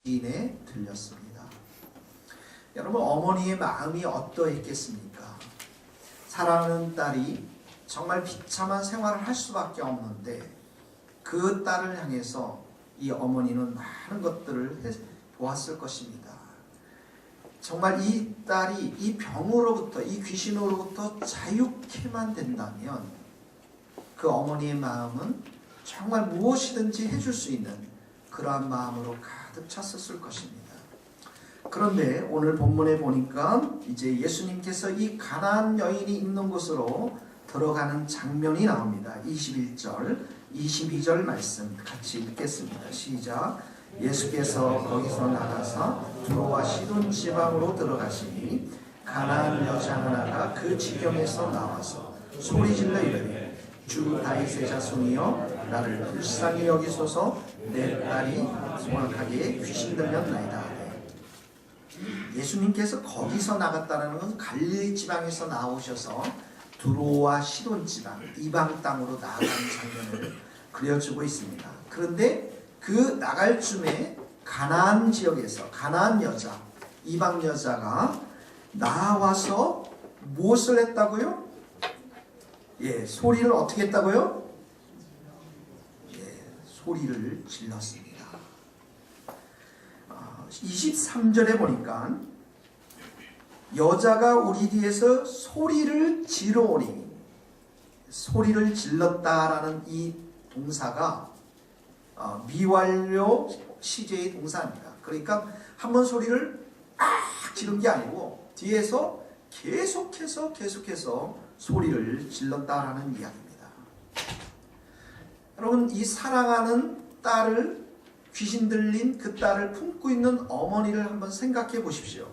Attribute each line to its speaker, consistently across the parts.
Speaker 1: 시인에 들렸습니다. 여러분, 어머니의 마음이 어떠했겠습니까? 사랑하는 딸이 정말 비참한 생활을 할 수밖에 없는데 그 딸을 향해서 이 어머니는 많은 것들을 보았을 것입니다. 정말 이 딸이 이 병으로부터, 이 귀신으로부터 자유케만 된다면 그 어머니의 마음은 정말 무엇이든지 해줄 수 있는 그러한 마음으로 가득 찼었을 것입니다. 그런데 오늘 본문에 보니까 이제 예수님께서 이 가나안 여인이 있는 곳으로 들어가는 장면이 나옵니다. 21절, 22절 말씀 같이 읽겠습니다. 시작. 예수께서 거기서 나가사 두로와 시돈 지방으로 들어가시니 가나안 여자 하나가 그 지경에서 나와서 소리질러 이르되 주 다윗의 자손이여 나를 불쌍히 여기소서 내 딸이 소악하게 귀신 들렸나이다. 예수님께서 거기서 나갔다는 것은 갈릴리 지방에서 나오셔서 두로와 시돈 지방 이방 땅으로 나아가는 장면을 그려주고 있습니다. 그런데 그 나갈 쯤에 가나안 지역에서 가나안 여자, 이방 여자가 나와서 무엇을 했다고요? 소리를 어떻게 했다고요? 소리를 질렀습니다. 23절에 보니까 여자가 우리 뒤에서 소리를 지르오니, 소리를 질렀다라는 이 동사가 미완료 시제의 동사입니다. 그러니까 한번 소리를 지른 게 아니고 뒤에서 계속해서 소리를 질렀다라는 이야기입니다. 여러분, 이 사랑하는 딸을, 귀신 들린 그 딸을 품고 있는 어머니를 한번 생각해 보십시오.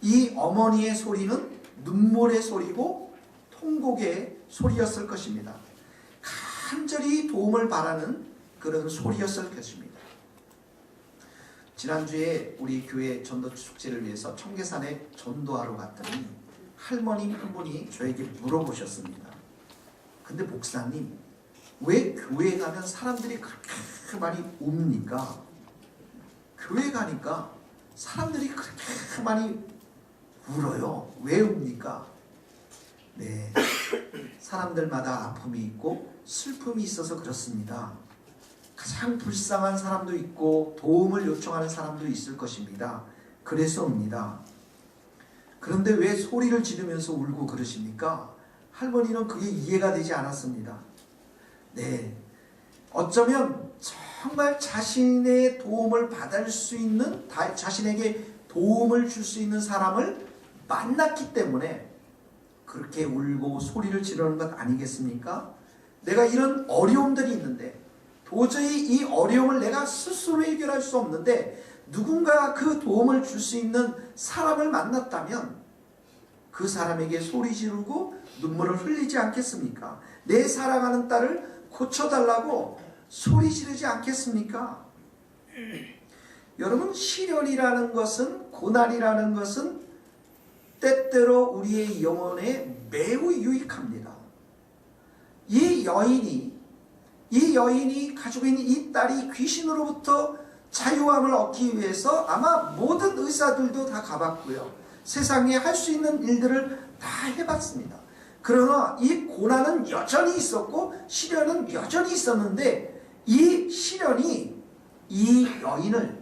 Speaker 1: 이 어머니의 소리는 눈물의 소리고 통곡의 소리였을 것입니다. 간절히 도움을 바라는 그런 소리였을 것입니다. 지난주에 우리 교회 전도 축제를 위해서 청계산에 전도하러 갔더니 할머니 한 분이 저에게 물어보셨습니다. 근데 목사님, 왜 교회 가면 사람들이 그렇게 많이 웁니까? 교회 가니까 사람들이 그렇게 많이 울어요. 왜 웁니까? 네, 사람들마다 아픔이 있고 슬픔이 있어서 그렇습니다. 가장 불쌍한 사람도 있고 도움을 요청하는 사람도 있을 것입니다. 그래서 웁니다. 그런데 왜 소리를 지르면서 울고 그러십니까? 할머니는 그게 이해가 되지 않았습니다. 네, 어쩌면 정말 자신의 도움을 받을 수 있는, 자신에게 도움을 줄 수 있는 사람을 만났기 때문에 그렇게 울고 소리를 지르는 것 아니겠습니까? 내가 이런 어려움들이 있는데 도저히 이 어려움을 내가 스스로 해결할 수 없는데 누군가 그 도움을 줄 수 있는 사람을 만났다면 그 사람에게 소리 지르고 눈물을 흘리지 않겠습니까? 내 사랑하는 딸을 고쳐달라고 소리 지르지 않겠습니까? 여러분, 시련이라는 것은, 고난이라는 것은 때때로 우리의 영혼에 매우 유익합니다. 이 여인이 가지고 있는 이 딸이 귀신으로부터 자유함을 얻기 위해서 아마 모든 의사들도 다 가봤고요. 세상에 할 수 있는 일들을 다 해봤습니다. 그러나 이 고난은 여전히 있었고 시련은 여전히 있었는데 이 시련이 이 여인을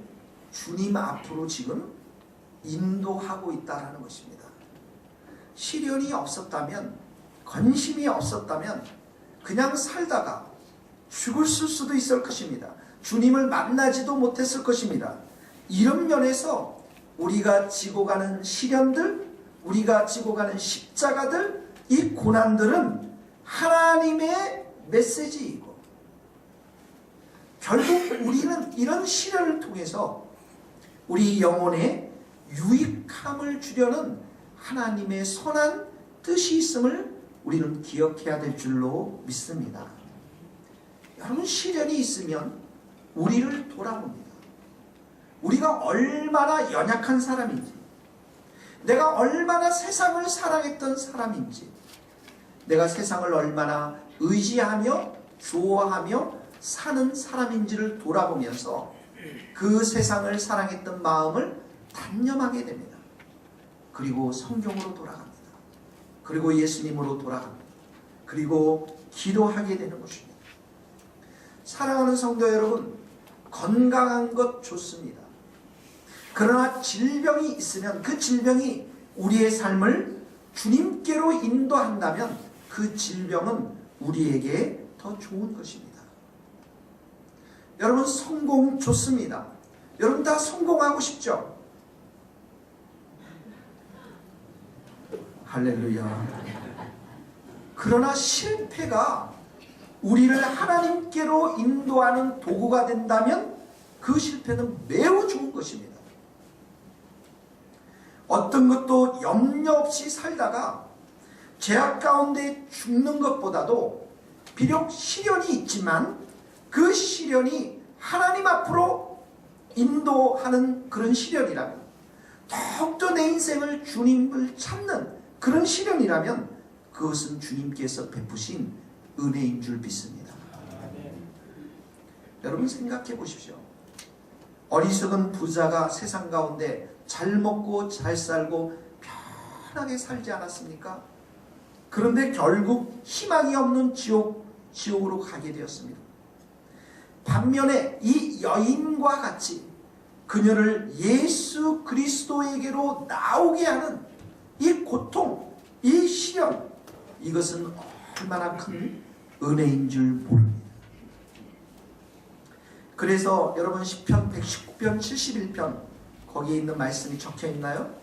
Speaker 1: 주님 앞으로 지금 인도하고 있다는 것입니다. 시련이 없었다면, 건심이 없었다면 그냥 살다가 죽을 수도 있을 것입니다. 주님을 만나지도 못했을 것입니다. 이런 면에서 우리가 지고 가는 시련들, 우리가 지고 가는 십자가들, 이 고난들은 하나님의 메시지이고 결국 우리는 이런 시련을 통해서 우리 영혼에 유익함을 주려는 하나님의 선한 뜻이 있음을 우리는 기억해야 될 줄로 믿습니다. 여러분, 시련이 있으면 우리를 돌아봅니다. 우리가 얼마나 연약한 사람인지, 내가 얼마나 세상을 사랑했던 사람인지, 내가 세상을 얼마나 의지하며 좋아하며 사는 사람인지를 돌아보면서 그 세상을 사랑했던 마음을 단념하게 됩니다. 그리고 성경으로 돌아갑니다. 그리고 예수님으로 돌아갑니다. 그리고 기도하게 되는 것입니다. 사랑하는 성도 여러분, 건강한 것 좋습니다. 그러나 질병이 있으면 그 질병이 우리의 삶을 주님께로 인도한다면 그 질병은 우리에게 더 좋은 것입니다. 여러분, 성공 좋습니다. 여러분 다 성공하고 싶죠? 할렐루야. 그러나 실패가 우리를 하나님께로 인도하는 도구가 된다면 그 실패는 매우 좋은 것입니다. 어떤 것도 염려 없이 살다가 죄악 가운데 죽는 것보다도 비록 시련이 있지만 그 시련이 하나님 앞으로 인도하는 그런 시련이라면, 더욱더 내 인생을 주님을 찾는 그런 시련이라면 그것은 주님께서 베푸신 은혜인 줄 믿습니다. 여러분 생각해 보십시오. 어리석은 부자가 세상 가운데 잘 먹고 잘 살고 편하게 살지 않았습니까? 그런데 결국 희망이 없는 지옥으로 가게 되었습니다. 반면에 이 여인과 같이 그녀를 예수 그리스도에게로 나오게 하는 이 고통, 이 시련, 이것은 얼마나 큰 은혜인 줄 모릅니다. 그래서 여러분 시편 119편 71편 거기에 있는 말씀이 적혀 있나요?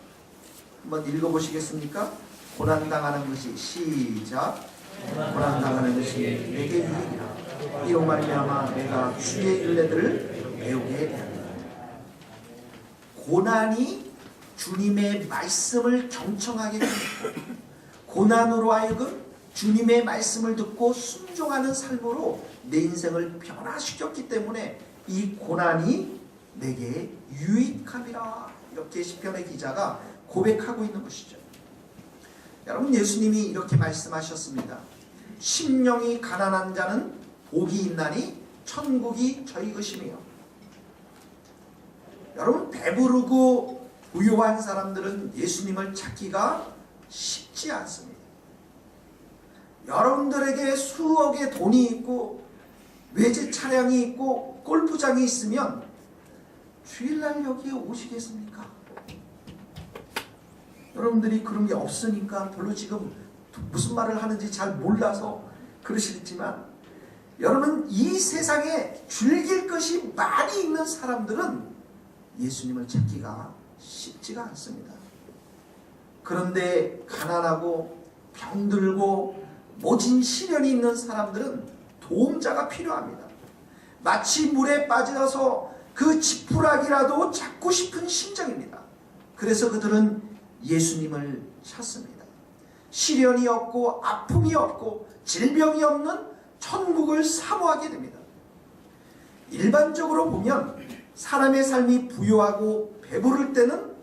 Speaker 1: 한번 읽어보시겠습니까? 고난당하는 것이 시작. 고난당하는 것이 내게 유익이라. 이로 말미암아 내가 주의 율례들을 배우게 되었다. 고난이 주님의 말씀을 경청하게 됩니다. 고난으로 하여금 주님의 말씀을 듣고 순종하는 삶으로 내 인생을 변화시켰기 때문에 이 고난이 내게 유익함이라, 이렇게 시편의 기자가 고백하고 있는 것이죠. 여러분, 예수님이 이렇게 말씀하셨습니다. 심령이 가난한 자는 복이 있나니 천국이 저희 것이며. 여러분, 배부르고 부유한 사람들은 예수님을 찾기가 쉽지 않습니다. 여러분들에게 수억의 돈이 있고 외제 차량이 있고 골프장이 있으면 주일날 여기에 오시겠습니까? 여러분들이 그런 게 없으니까 별로 지금 무슨 말을 하는지 잘 몰라서 그러시겠지만, 여러분, 이 세상에 즐길 것이 많이 있는 사람들은 예수님을 찾기가 쉽지가 않습니다. 그런데 가난하고 병들고 모진 시련이 있는 사람들은 도움자가 필요합니다. 마치 물에 빠져서 그 지푸라기라도 잡고 싶은 심정입니다. 그래서 그들은 예수님을 찾습니다. 시련이 없고 아픔이 없고 질병이 없는 천국을 사모하게 됩니다. 일반적으로 보면 사람의 삶이 부유하고 배부를 때는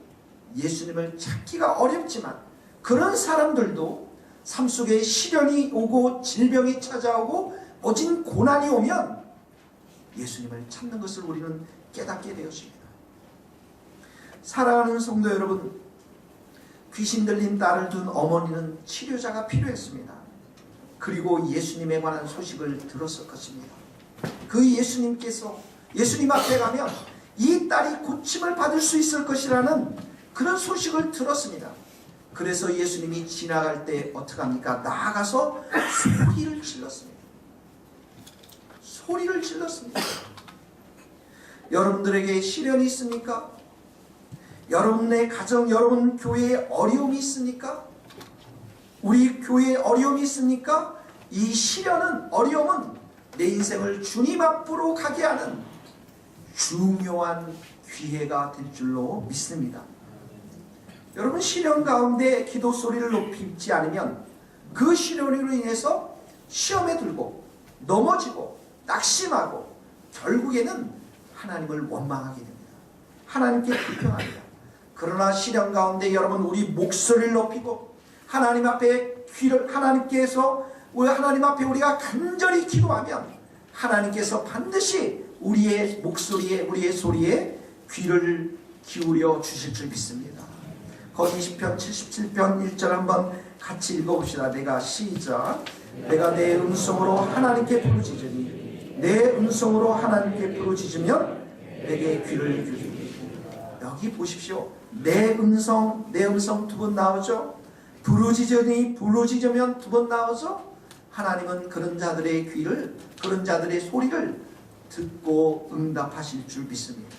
Speaker 1: 예수님을 찾기가 어렵지만, 그런 사람들도 삶 속에 시련이 오고 질병이 찾아오고 모진 고난이 오면 예수님을 찾는 것을 우리는 깨닫게 되었습니다. 사랑하는 성도 여러분, 귀신 들린 딸을 둔 어머니는 치료자가 필요했습니다. 그리고 예수님에 관한 소식을 들었을 것입니다. 그 예수님께서 예수님 앞에 가면 이 딸이 고침을 받을 수 있을 것이라는 그런 소식을 들었습니다. 그래서 예수님이 지나갈 때 어떻게 합니까? 나아가서 소리를 질렀습니다. 소리를 질렀습니다. 여러분들에게 시련이 있습니까? 여러분의 가정, 여러분 교회에 어려움이 있습니까? 우리 교회에 어려움이 있습니까? 이 시련은, 어려움은 내 인생을 주님 앞으로 가게 하는 중요한 기회가 될 줄로 믿습니다. 여러분, 시련 가운데 기도 소리를 높이지 않으면 그 시련으로 인해서 시험에 들고 넘어지고 낙심하고 결국에는 하나님을 원망하게 됩니다. 하나님께 불평합니다. 그러나 시련 가운데 여러분, 우리 목소리를 높이고 하나님 앞에 하나님 앞에 우리가 간절히 기도하면 하나님께서 반드시 우리의 목소리에, 우리의 소리에 귀를 기울여 주실 줄 믿습니다. 거기 시편 77편 1절 한번 같이 읽어봅시다. 내가 시작. 내가 내 음성으로 하나님께 부르짖으니 내 음성으로 하나님께 부르짖으면 내게 귀를 기울이리. 여기 보십시오. 내 음성 두 번 나오죠. 부르짖으니 부르짖으면 두 번 나오죠. 하나님은 그런 자들의 귀를, 그런 자들의 소리를 듣고 응답하실 줄 믿습니다.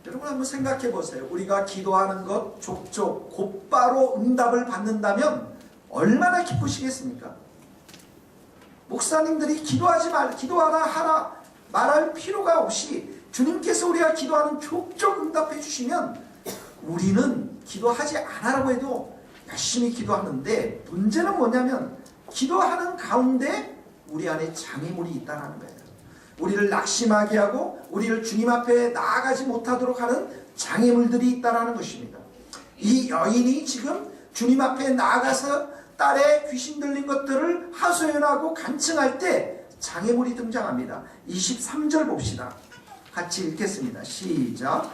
Speaker 1: 여러분 한번 생각해 보세요. 우리가 기도하는 것 족족 곧바로 응답을 받는다면 얼마나 기쁘시겠습니까? 목사님들이 기도하라 하라 말할 필요가 없이 주님께서 우리가 기도하는 족족 응답해 주시면 우리는 기도하지 않으라고 해도 열심히 기도하는데, 문제는 뭐냐면 기도하는 가운데 우리 안에 장애물이 있다는 거예요. 우리를 낙심하게 하고 우리를 주님 앞에 나아가지 못하도록 하는 장애물들이 있다는 것입니다. 이 여인이 지금 주님 앞에 나아가서 딸의 귀신 들린 것들을 하소연하고 간증할 때 장애물이 등장합니다. 23절 봅시다. 같이 읽겠습니다. 시작.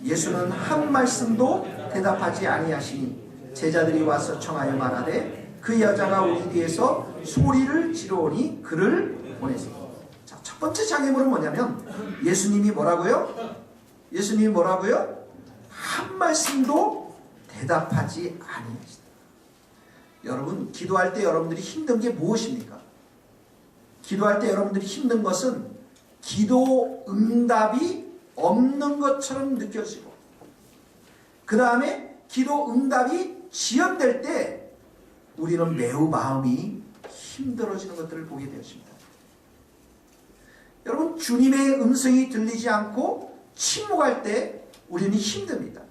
Speaker 1: 예수는 한 말씀도 대답하지 아니하시니 제자들이 와서 청하여 말하되 그 여자가 우리 뒤에서 소리를 지르오니 그를 보내소서. 자, 첫 번째 장애물은 뭐냐면 예수님이 뭐라고요? 예수님이 뭐라고요? 한 말씀도 대답하지 아니하시다. 여러분, 기도할 때 여러분들이 힘든 게 무엇입니까? 기도할 때 여러분들이 힘든 것은 기도 응답이 없는 것처럼 느껴지고, 그 다음에 기도 응답이 지연될 때 우리는 매우 마음이 힘들어지는 것들을 보게 되었습니다. 여러분, 주님의 음성이 들리지 않고 침묵할 때 우리는 힘듭니다.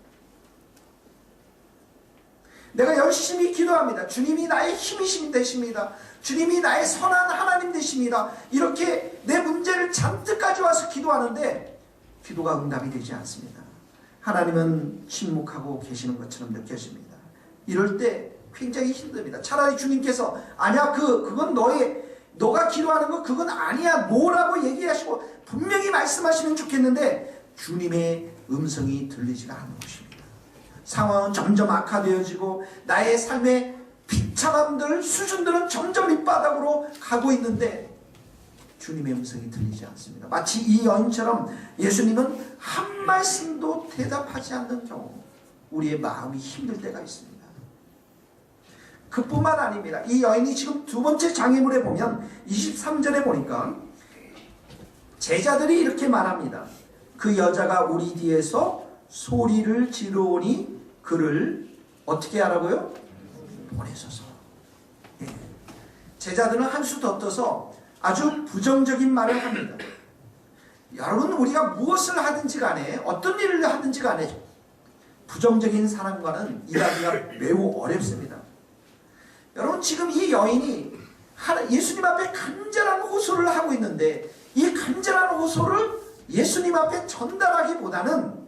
Speaker 1: 내가 열심히 기도합니다. 주님이 나의 힘이 되십니다. 주님이 나의 선한 하나님 되십니다. 이렇게 내 문제를 잔뜩 가져와서 기도하는데 기도가 응답이 되지 않습니다. 하나님은 침묵하고 계시는 것처럼 느껴집니다. 이럴 때 굉장히 힘듭니다. 차라리 주님께서 아니야, 그건 너가 기도하는 거 그건 아니야, 뭐라고 얘기하시고 분명히 말씀하시면 좋겠는데 주님의 음성이 들리지가 않는 것입니다. 상황은 점점 악화되어지고 나의 삶의 비참함들, 수준들은 점점 밑바닥으로 가고 있는데 주님의 음성이 들리지 않습니다. 마치 이 여인처럼 예수님은 한 말씀도 대답하지 않는 경우 우리의 마음이 힘들 때가 있습니다. 그뿐만 아닙니다. 이 여인이 지금 두 번째 장애물에 보면 23절에 보니까 제자들이 이렇게 말합니다. 그 여자가 우리 뒤에서 소리를 지르오니 그를 어떻게 하라고요? 보내소서. 예. 제자들은 한 수 더 떠서 아주 부정적인 말을 합니다. 여러분, 우리가 무엇을 하든지 간에 어떤 일을 하든지 간에 부정적인 사람과는 일하기가 매우 어렵습니다. 여러분, 지금 이 여인이 예수님 앞에 간절한 호소를 하고 있는데 이 간절한 호소를 예수님 앞에 전달하기보다는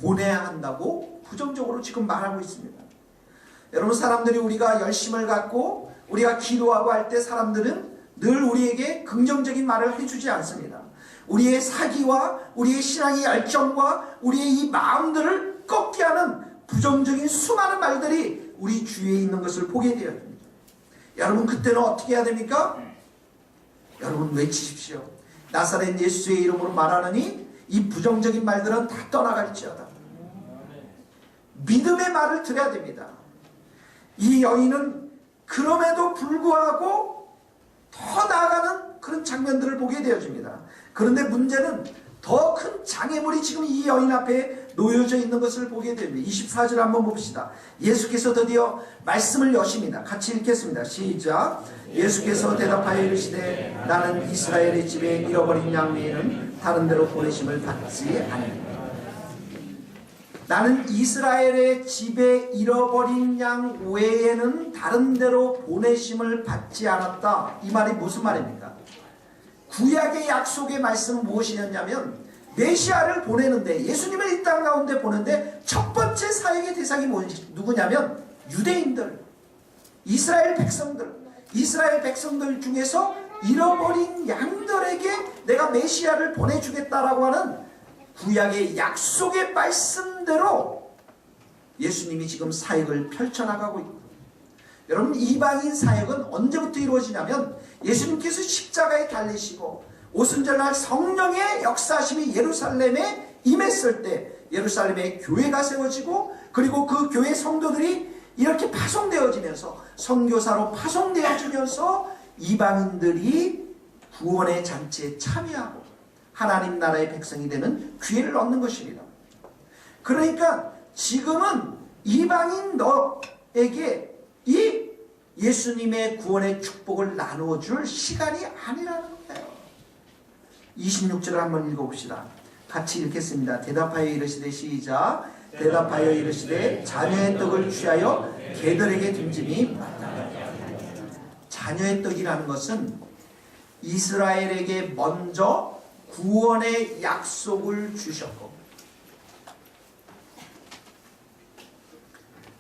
Speaker 1: 보내야 한다고 부정적으로 지금 말하고 있습니다. 여러분, 사람들이 우리가 열심을 갖고 우리가 기도하고 할 때 사람들은 늘 우리에게 긍정적인 말을 해주지 않습니다. 우리의 사기와 우리의 신앙의 열정과 우리의 이 마음들을 꺾게 하는 부정적인 수많은 말들이 우리 주위에 있는 것을 보게 되어야 됩니다. 여러분, 그때는 어떻게 해야 됩니까? 여러분, 외치십시오. 나사렛 예수의 이름으로 말하느니 이 부정적인 말들은 다 떠나갈지어다. 믿음의 말을 드려야 됩니다. 이 여인은 그럼에도 불구하고 더 나아가는 그런 장면들을 보게 되어집니다. 그런데 문제는 더 큰 장애물이 지금 이 여인 앞에 놓여져 있는 것을 보게 됩니다. 24절 한번 봅시다. 예수께서 드디어 말씀을 여십니다. 같이 읽겠습니다. 시작. 예수께서 대답하여 이르시되 나는 이스라엘의 집에 잃어버린 양 외에는 다른 데로 보내심을 받지 않으리라. 나는 이스라엘의 집에 잃어버린 양 외에는 다른 데로 보내심을 받지 않았다. 이 말이 무슨 말입니까? 구약의 약속의 말씀은 무엇이냐면 메시아를 보내는데, 예수님을 이 땅 가운데 보는데 첫 번째 사역의 대상이 누구냐면 유대인들, 이스라엘 백성들 중에서 잃어버린 양들에게 내가 메시아를 보내주겠다라고 하는 구약의 약속의 말씀대로 예수님이 지금 사역을 펼쳐나가고 있고, 여러분 이방인 사역은 언제부터 이루어지냐면 예수님께서 십자가에 달리시고 오순절날 성령의 역사심이 예루살렘에 임했을 때 예루살렘에 교회가 세워지고, 그리고 그 교회 성도들이 이렇게 파송되어지면서 선교사로 파송되어지면서 이방인들이 구원의 잔치에 참여하고 하나님 나라의 백성이 되는 기회를 얻는 것입니다. 그러니까 지금은 이방인 너에게 이 예수님의 구원의 축복을 나누어 줄 시간이 아니라는 거예요. 26절을 한번 읽어봅시다. 같이 읽겠습니다. 대답하여 이르시되, 시작. 대답하여 이르시되 자녀의 떡을 취하여 개들에게 던짐이 마땅하다. 자녀의 떡이라는 것은 이스라엘에게 먼저 구원의 약속을 주셨고,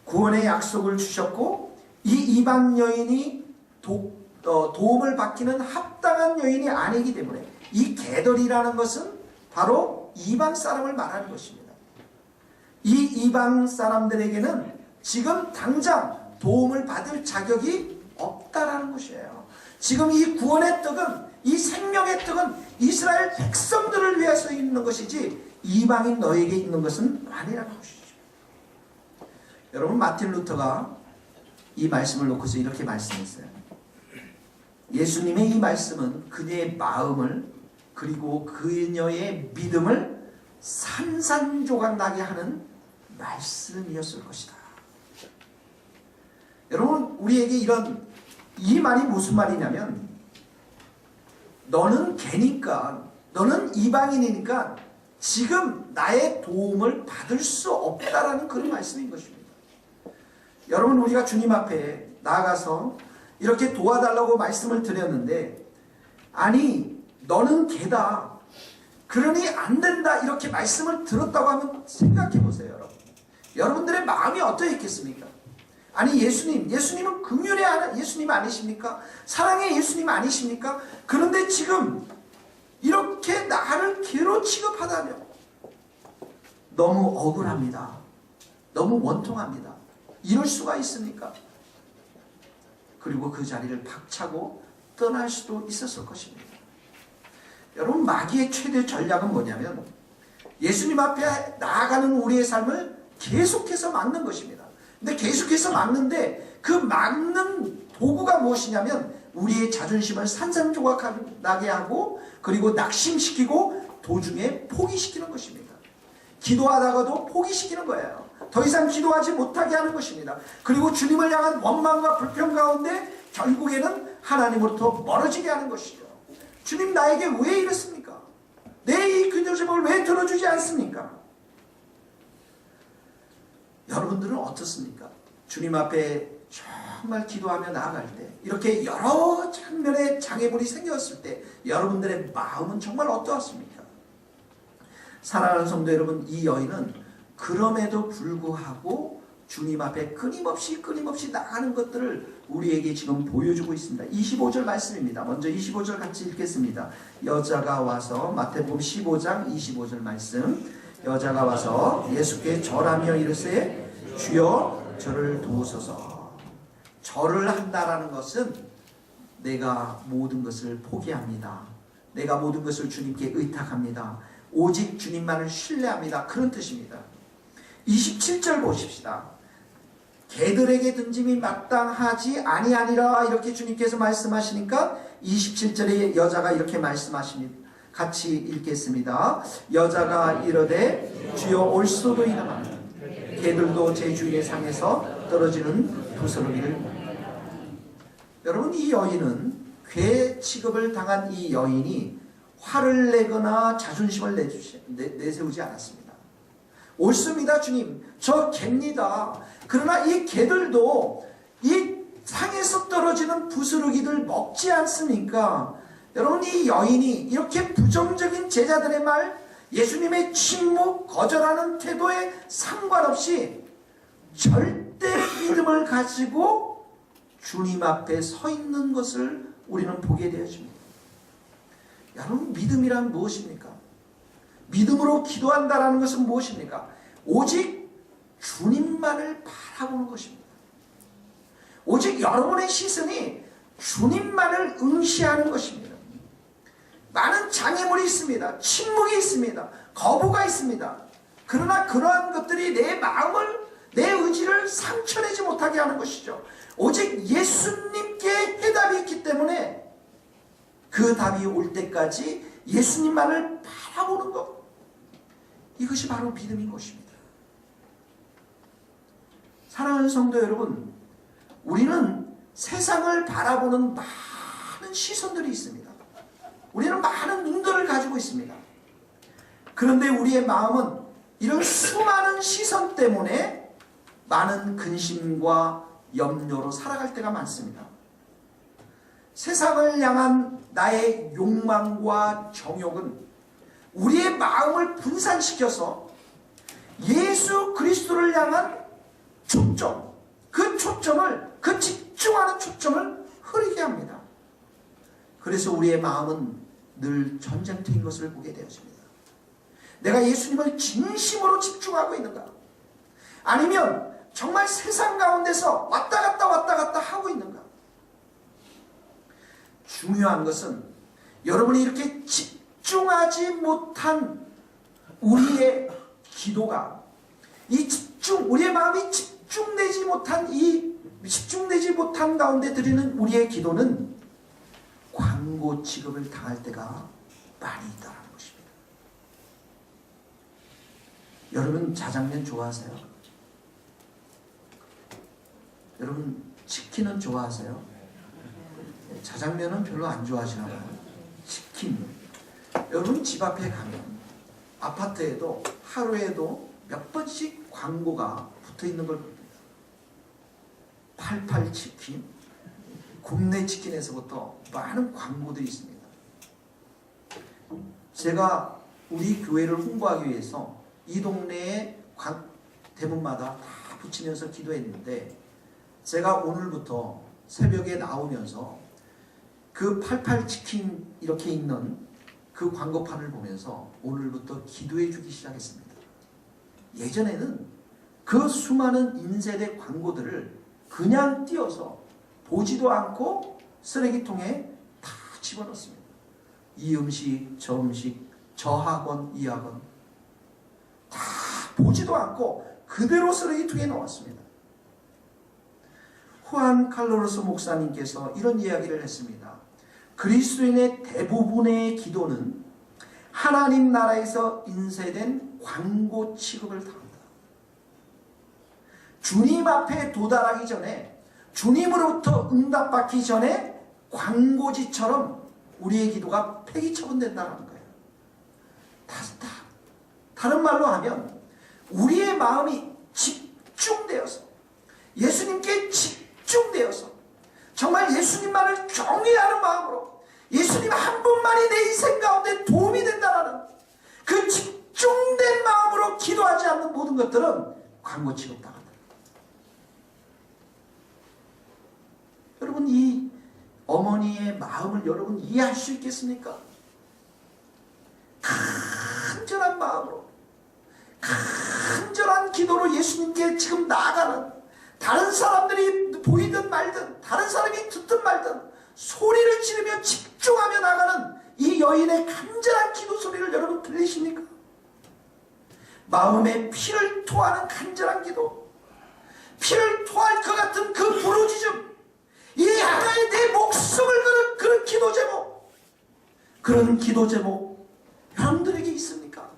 Speaker 1: 구원의 약속을 주셨고, 이 이방 여인이 도움을 받기는 합당한 여인이 아니기 때문에 이 개들이라는 것은 바로 이방 사람을 말하는 것입니다. 이 이방 사람들에게는 지금 당장 도움을 받을 자격이 없다라는 것이에요. 지금 이 구원의 떡은, 이 생명의 떡은 이스라엘 백성들을 위해서 있는 것이지 이방인 너에게 있는 것은 아니라는 것이죠. 여러분, 마틴 루터가 이 말씀을 놓고서 이렇게 말씀했어요. 예수님의 이 말씀은 그녀의 마음을, 그리고 그녀의 믿음을 산산조각 나게 하는 말씀이었을 것이다. 여러분, 우리에게 이 말이 무슨 말이냐면, 너는 개니까, 너는 이방인이니까 지금 나의 도움을 받을 수 없다라는 그런 말씀인 것입니다. 여러분, 우리가 주님 앞에 나아가서 이렇게 도와달라고 말씀을 드렸는데, 아니 너는 개다, 그러니 안 된다, 이렇게 말씀을 들었다고 하면 생각해 보세요. 여러분, 여러분들의 마음이 어떠했겠습니까? 아니 예수님은 긍휼의 예수님 아니십니까? 사랑의 예수님 아니십니까? 그런데 지금 이렇게 나를 개로 취급하다며 너무 억울합니다. 너무 원통합니다. 이럴 수가 있습니까? 그리고 그 자리를 박차고 떠날 수도 있었을 것입니다. 여러분, 마귀의 최대 전략은 뭐냐면 예수님 앞에 나아가는 우리의 삶을 계속해서 막는 것입니다. 근데 계속해서 막는데 그 막는 도구가 무엇이냐면 우리의 자존심을 산산조각나게 하고, 그리고 낙심시키고 도중에 포기시키는 것입니다. 기도하다가도 포기시키는 거예요. 더 이상 기도하지 못하게 하는 것입니다. 그리고 주님을 향한 원망과 불평 가운데 결국에는 하나님으로부터 멀어지게 하는 것이죠. 주님, 나에게 왜 이렇습니까? 내 이 기도제목을 왜 들어주지 않습니까? 여러분들은 어떻습니까? 주님 앞에 정말 기도하며 나아갈 때, 이렇게 여러 장면의 장애물이 생겼을 때 여러분들의 마음은 정말 어떠했습니까? 사랑하는 성도 여러분, 이 여인은 그럼에도 불구하고 주님 앞에 끊임없이 나가는 것들을 우리에게 지금 보여주고 있습니다. 25절 말씀입니다. 먼저 25절 같이 읽겠습니다. 여자가 와서, 마태복음 15장 25절 말씀. 여자가 와서 예수께 절하며 이르되, 주여 저를 도우소서. 절을 한다라는 것은 내가 모든 것을 포기합니다. 내가 모든 것을 주님께 의탁합니다. 오직 주님만을 신뢰합니다. 그런 뜻입니다. 27절 보십시다. 개들에게 던짐이 마땅하지 아니하니라, 이렇게 주님께서 말씀하시니까 27절에 여자가 이렇게 말씀하십니다. 같이 읽겠습니다. 여자가 이르되, 주여 올 수도 있나마 개들도 제 주인의 상에서 떨어지는 부스러기를. 여러분, 이 여인은 괴 취급을 당한 이 여인이 화를 내거나 자존심을 내세우지 않았습니다. 옳습니다, 주님. 저 개입니다. 그러나 이 개들도 이 상에서 떨어지는 부스러기들 먹지 않습니까? 여러분, 이 여인이 이렇게 부정적인 제자들의 말, 예수님의 침묵, 거절하는 태도에 상관없이 절대 믿음을 가지고 주님 앞에 서 있는 것을 우리는 보게 되어집니다. 여러분, 믿음이란 무엇입니까? 믿음으로 기도한다라는 것은 무엇입니까? 오직 주님만을 바라보는 것입니다. 오직 여러분의 시선이 주님만을 응시하는 것입니다. 많은 장애물이 있습니다. 침묵이 있습니다. 거부가 있습니다. 그러나 그러한 것들이 내 마음을, 내 의지를 상처내지 못하게 하는 것이죠. 오직 예수님께 해답이 있기 때문에 그 답이 올 때까지 예수님만을 바라보는 것, 이것이 바로 믿음인 것입니다. 사랑하는 성도 여러분, 우리는 세상을 바라보는 많은 시선들이 있습니다. 우리는 많은 눈들을 가지고 있습니다. 그런데 우리의 마음은 이런 수많은 시선 때문에 많은 근심과 염려로 살아갈 때가 많습니다. 세상을 향한 나의 욕망과 정욕은 우리의 마음을 분산시켜서 예수 그리스도를 향한 초점, 그 초점을, 그 집중하는 초점을 흐리게 합니다. 그래서 우리의 마음은 늘 전쟁터인 것을 보게 되었습니다. 내가 예수님을 진심으로 집중하고 있는가? 아니면 정말 세상 가운데서 왔다 갔다 하고 있는가? 중요한 것은 여러분이 이렇게 집중하지 못한 우리의 기도가, 우리의 마음이 집중되지 못한 가운데 드리는 우리의 기도는 광고 취급을 당할 때가 많이 있다는 것입니다. 여러분, 자장면 좋아하세요? 여러분, 치킨은 좋아하세요? 자장면은 별로 안 좋아하시나 봐요. 치킨. 여러분, 집 앞에 가면 아파트에도 하루에도 몇 번씩 광고가 붙어 있는 걸 봅니다. 88치킨, 굽네 치킨에서부터 많은 광고들이 있습니다. 제가 우리 교회를 홍보하기 위해서 이 동네에 대문마다 다 붙이면서 기도했는데, 제가 오늘부터 새벽에 나오면서 그 88치킨 이렇게 있는 그 광고판을 보면서 오늘부터 기도해 주기 시작했습니다. 예전에는 그 수많은 인쇄된 광고들을 그냥 띄어서 보지도 않고 쓰레기통에 다 집어넣습니다. 이 음식, 저 음식, 저 학원, 이 학원 다 보지도 않고 그대로 쓰레기통에 넣었습니다. 후안 칼로로스 목사님께서 이런 이야기를 했습니다. 그리스도인의 대부분의 기도는 하나님 나라에서 인쇄된 광고 취급을 당합니다. 주님 앞에 도달하기 전에, 주님으로부터 응답받기 전에 광고지처럼 우리의 기도가 폐기 처분된다는 거예요. 다른 말로 하면 우리의 마음이 집중되어서, 예수님께 집중되어서 정말 예수님만을 경외하는 마음으로 예수님 한 분만이 내 인생 가운데 도움이 된다는 그 집중된 마음으로 기도하지 않는 모든 것들은 광고 취급당한다. 여러분, 이 어머니의 마음을 여러분 이해할 수 있겠습니까? 간절한 마음으로, 간절한 기도로 예수님께 지금 나아가는, 다른 사람들이 보이든 말든, 다른 사람이 듣든 말든 소리를 지르며 집중하며 나가는 이 여인의 간절한 기도 소리를 여러분 들리십니까? 마음에 피를 토하는 간절한 기도, 피를 토할 것 같은 그 부르짖음, 이 하나의 내 목숨을 거는 그런 기도 제목, 그런 기도 제목 여러분들에게 있습니까?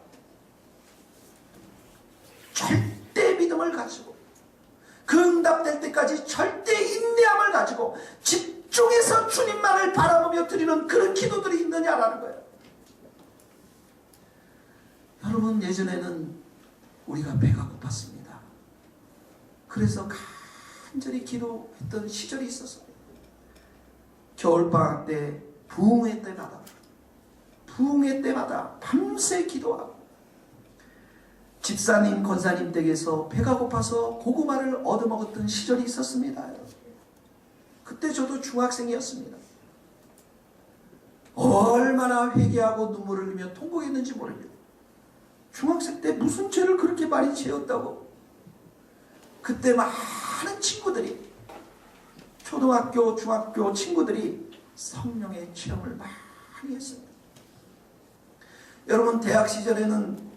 Speaker 1: 절대 믿음을 가지고, 그 응답될 때까지 절대 인내함을 가지고 집중해서 주님만을 바라보며 드리는 그런 기도들이 있느냐라는 거예요. 여러분, 예전에는 우리가 배가 고팠습니다. 그래서 간절히 기도했던 시절이 있었습니다. 겨울방학 때 부흥회 때마다 밤새 기도하고, 집사님, 권사님 댁에서 배가 고파서 고구마를 얻어먹었던 시절이 있었습니다. 그때 저도 중학생이었습니다. 얼마나 회개하고 눈물을 흘리며 통곡했는지 모릅니다. 중학생 때 무슨 죄를 그렇게 많이 지었다고. 그때 많은 친구들이, 초등학교, 중학교 친구들이 성령의 체험을 많이 했습니다. 여러분, 대학 시절에는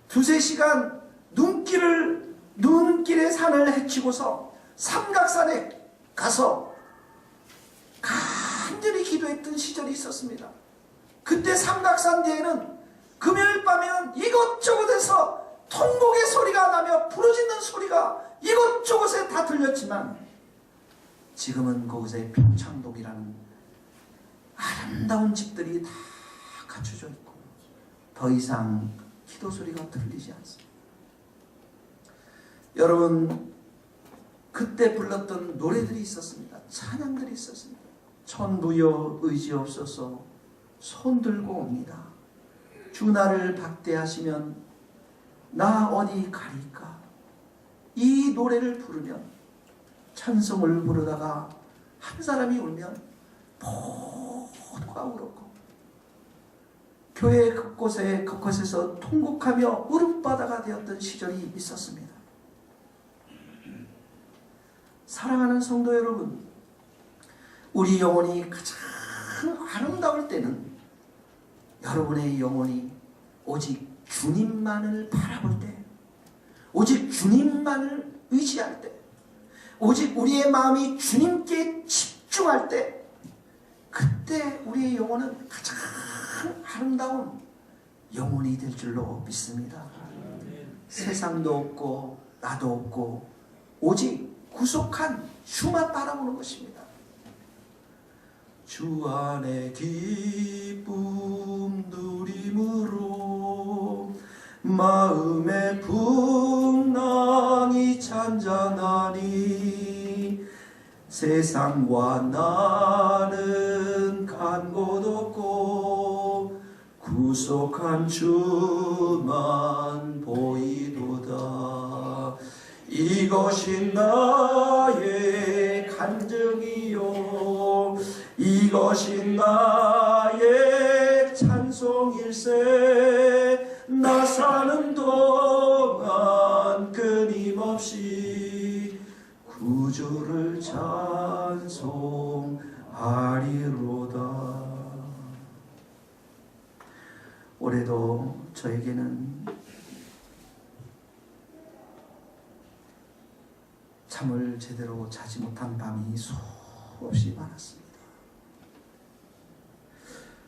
Speaker 1: 두세 시간 눈길의 산을 헤치고서 삼각산에 가서 간절히 기도했던 시절이 있었습니다. 그때 삼각산 뒤에는 금요일 밤에는 이것저것에서 통곡의 소리가 나며 부르짖는 소리가 이것저것에 다 들렸지만, 지금은 그곳에 평창동이라는 아름다운 집들이 다 갖춰져 있고 더 이상 기도 소리가 들리지 않습니다. 여러분, 그때 불렀던 노래들이 있었습니다. 찬양들이 있었습니다. 천부여 의지없어서 손들고 옵니다. 주 나를 박대하시면 나 어디 가리까. 이 노래를 부르면, 찬송을 부르다가 한 사람이 울면 모두가 울었고, 교회 그곳에서 통곡하며 울음바다가 되었던 시절이 있었습니다. 사랑하는 성도 여러분, 우리 영혼이 가장 아름다울 때는 여러분의 영혼이 오직 주님만을 바라볼 때, 오직 주님만을 의지할 때, 오직 우리의 마음이 주님께 집중할 때, 그때 우리의 영혼은 가장 아름다운 영혼이 될 줄로 믿습니다. 세상도 없고 나도 없고 오직 구속한 주만 바라보는 것입니다. 주 안에 기쁨 누림으로 마음의 풍랑이 잔잔하니, 세상과 나는 간 곳 없고 구속한 주만 보이도다. 이것이 나의 간증이요, 이것이 나의 찬송일세. 나 사는 동안 끊임없이 구주를 찬송하리로다. 올해도 저에게는 잠을 제대로 자지 못한 밤이 수없이 많았습니다.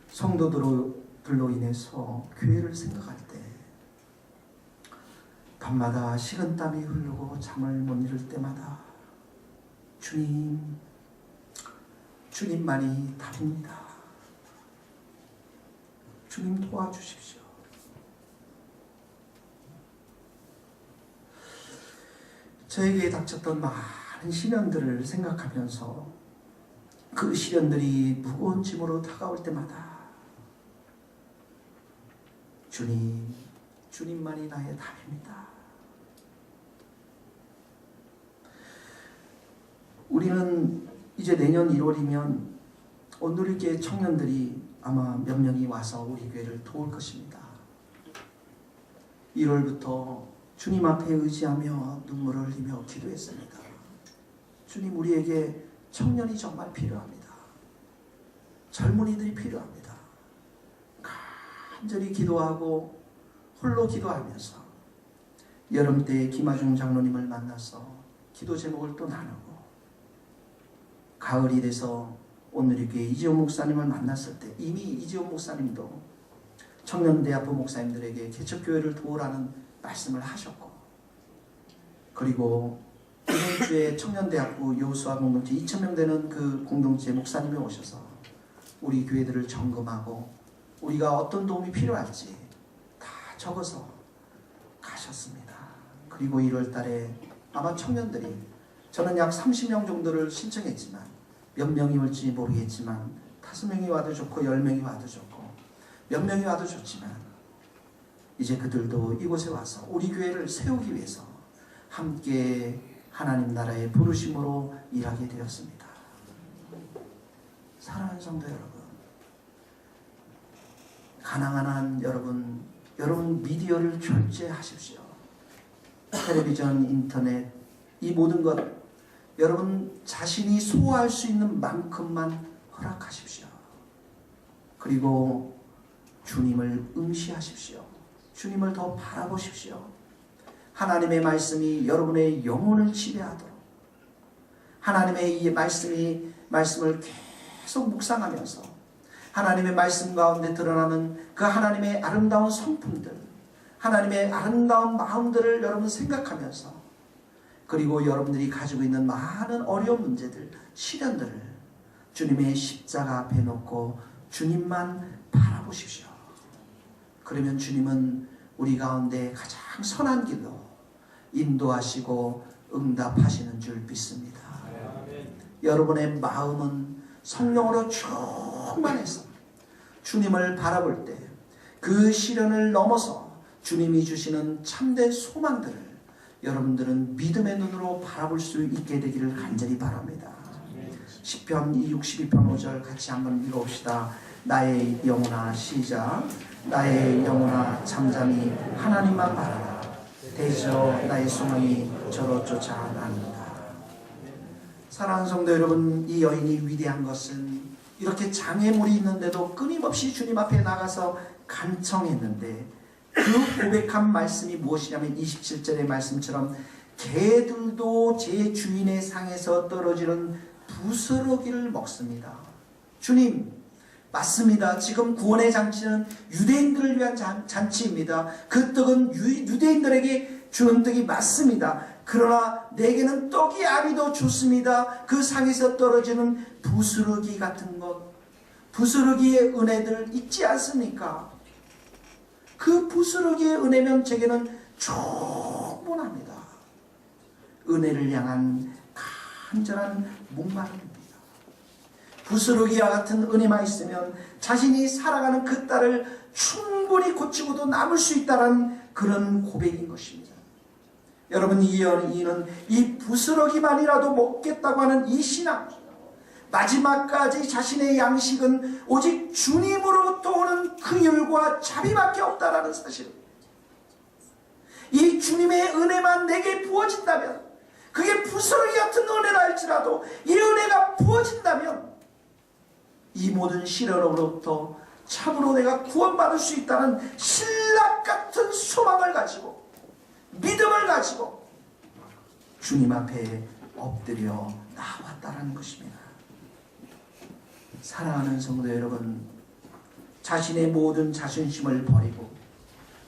Speaker 1: 성도들로 인해서 교회를 생각할 때 밤마다 식은땀이 흐르고 잠을 못 이룰 때마다 주님만이 답입니다. 주님 도와주십시오. 저에게 닥쳤던 많은 시련들을 생각하면서 그 시련들이 무거운 짐으로 다가올 때마다 주님만이 나의 답입니다. 우리는 이제 내년 1월이면 온누리교회 청년들이 아마 몇 명이 와서 우리 교회를 도울 것입니다. 1월부터 주님 앞에 의지하며 눈물을 흘리며 기도했습니다. 주님, 우리에게 청년이 정말 필요합니다. 젊은이들이 필요합니다. 간절히 기도하고 홀로 기도하면서 여름 때 김하중 장로님을 만나서 기도 제목을 또 나누고, 가을이 돼서 온누리교회 이지용 목사님을 만났을 때 이미 이지용 목사님도 청년대학부 목사님들에게 개척교회를 도우라는 말씀을 하셨고, 그리고 이번 주에 청년대학부 여호수아 공동체 2,000명 되는 그 공동체 목사님이 오셔서 우리 교회들을 점검하고 우리가 어떤 도움이 필요할지 다 적어서 가셨습니다. 그리고 1월 달에 아마 청년들이, 저는 약 30명 정도를 신청했지만 몇 명이 올지 모르겠지만 5명이 와도 좋고 10명이 와도 좋고 몇 명이 와도 좋지만 이제 그들도 이곳에 와서 우리 교회를 세우기 위해서 함께 하나님 나라의 부르심으로 일하게 되었습니다. 사랑하는 성도 여러분, 하나하나 여러분 미디어를 절제하십시오. 텔레비전, 인터넷, 이 모든 것 여러분 자신이 소화할 수 있는 만큼만 허락하십시오. 그리고 주님을 응시하십시오. 주님을 더 바라보십시오. 하나님의 말씀이 여러분의 영혼을 지배하도록 하나님의 이 말씀을 계속 묵상하면서 하나님의 말씀 가운데 드러나는 그 하나님의 아름다운 성품들, 하나님의 아름다운 마음들을 여러분 생각하면서 그리고 여러분들이 가지고 있는 많은 어려운 문제들, 시련들을 주님의 십자가 앞에 놓고 주님만 바라보십시오. 그러면 주님은 우리 가운데 가장 선한 길로 인도하시고 응답하시는 줄 믿습니다. 여러분의 마음은 성령으로 충만해서 주님을 바라볼 때 그 시련을 넘어서 주님이 주시는 참된 소망들을 여러분들은 믿음의 눈으로 바라볼 수 있게 되기를 간절히 바랍니다. 시편 62편 5절 같이 한번 읽어봅시다. 나의 영혼아 시작. 나의 영혼아 잠잠히 하나님만 바라라. 대저 나의 소망이 저로 쫓아나는다. 사랑하는 성도 여러분, 이 여인이 위대한 것은 이렇게 장애물이 있는데도 끊임없이 주님 앞에 나가서 간청했는데 그 고백한 말씀이 무엇이냐면 27절의 말씀처럼 개들도 제 주인의 상에서 떨어지는 부스러기를 먹습니다. 주님, 맞습니다. 지금 구원의 잔치는 유대인들을 위한 잔치입니다. 그 떡은 유대인들에게 주는 떡이 맞습니다. 그러나 내게는 떡이 아비도 좋습니다. 그 상에서 떨어지는 부스러기 같은 것, 부스러기의 은혜들 있지 않습니까? 그 부스러기의 은혜면 제게는 충분합니다. 은혜를 향한 간절한 목마름입니다. 부스러기와 같은 은혜만 있으면 자신이 살아가는 그 딸을 충분히 고치고도 남을 수 있다는 그런 고백인 것입니다. 여러분, 이 여인은 이 부스러기만이라도 먹겠다고 하는 이 신앙, 마지막까지 자신의 양식은 오직 주님으로부터 오는 그 율과 자비밖에 없다라는 사실, 이 주님의 은혜만 내게 부어진다면, 그게 부스러기 같은 은혜라 할지라도 이 은혜가 부어진다면 이 모든 시련으로부터 참으로 내가 구원받을 수 있다는 신락 같은 소망을 가지고 믿음을 가지고 주님 앞에 엎드려 나왔다라는 것입니다. 사랑하는 성도 여러분, 자신의 모든 자존심을 버리고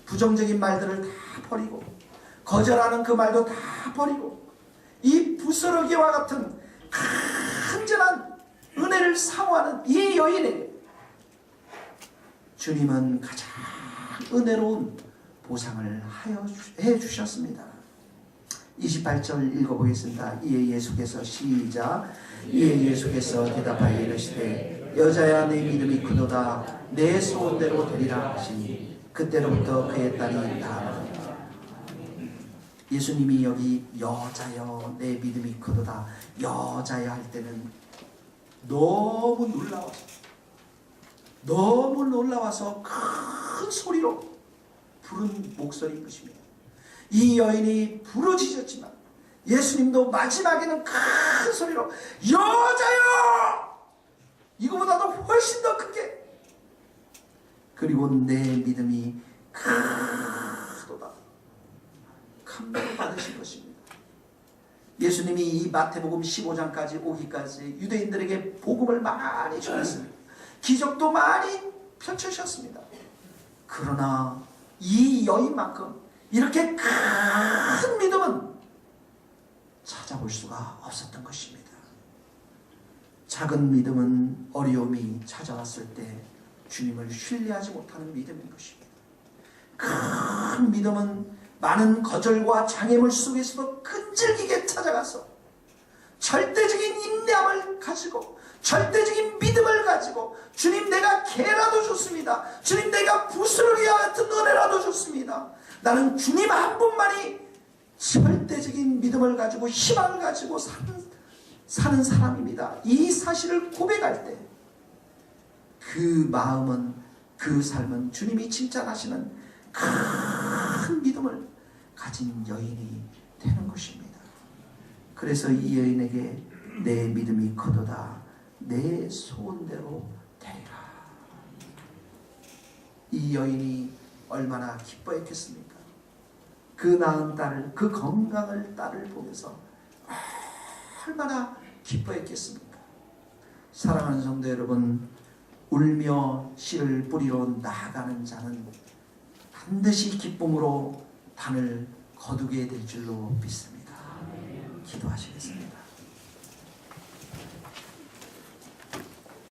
Speaker 1: 부정적인 말들을 다 버리고 거절하는 그 말도 다 버리고 이 부스러기와 같은 간절한 은혜를 사모하는 이 여인에게 주님은 가장 은혜로운 보상을 해 주셨습니다. 28절 읽어보겠습니다. 이에 예수께서 시작. 이에 예수께서 대답하여 이르시되 여자야 내 믿음이 크도다. 내 소원대로 되리라 하시니 그때로부터 그의 딸이 나아나더라. 예수님이 여기 여자여 내 믿음이 크도다, 여자여 할 때는 너무 놀라워서 큰 소리로 부른 목소리인 것입니다. 이 여인이 부르짖었지만 예수님도 마지막에는 큰 소리로 여자여! 이거보다도 훨씬 더 크게, 그리고 내 믿음이 크도다, 감동을 받으신 것입니다. 예수님이 이 마태복음 15장까지 오기까지 유대인들에게 복음을 많이 전했습니다. 기적도 많이 펼쳐주셨습니다. 그러나 이 여인만큼 이렇게 큰 믿음은 찾아볼 수가 없었던 것입니다. 작은 믿음은 어려움이 찾아왔을 때 주님을 신뢰하지 못하는 믿음인 것입니다. 큰 믿음은 많은 거절과 장애물 속에서도 끈질기게 찾아가서 절대적인 인내함을 가지고 절대적인 믿음을 가지고 주님, 내가 개라도 좋습니다. 주님, 내가 부스러기와 같은 은혜라도 좋습니다. 나는 주님 한 분만이 절대적인 믿음을 가지고 희망을 가지고 사는 사람입니다. 이 사실을 고백할 때 그 마음은 그 삶은 주님이 칭찬하시는 큰 믿음을 가진 여인이 되는 것입니다. 그래서 이 여인에게 내 믿음이 커도다 내 소원대로 되리라. 이 여인이 얼마나 기뻐했겠습니까? 그 낳은 딸을, 그 건강을 딸을 보면서 얼마나 기뻐했겠습니까? 사랑하는 성도 여러분, 울며 씨를 뿌리러 나아가는 자는 반드시 기쁨으로 단을 거두게 될 줄로 믿습니다. 기도하시겠습니다.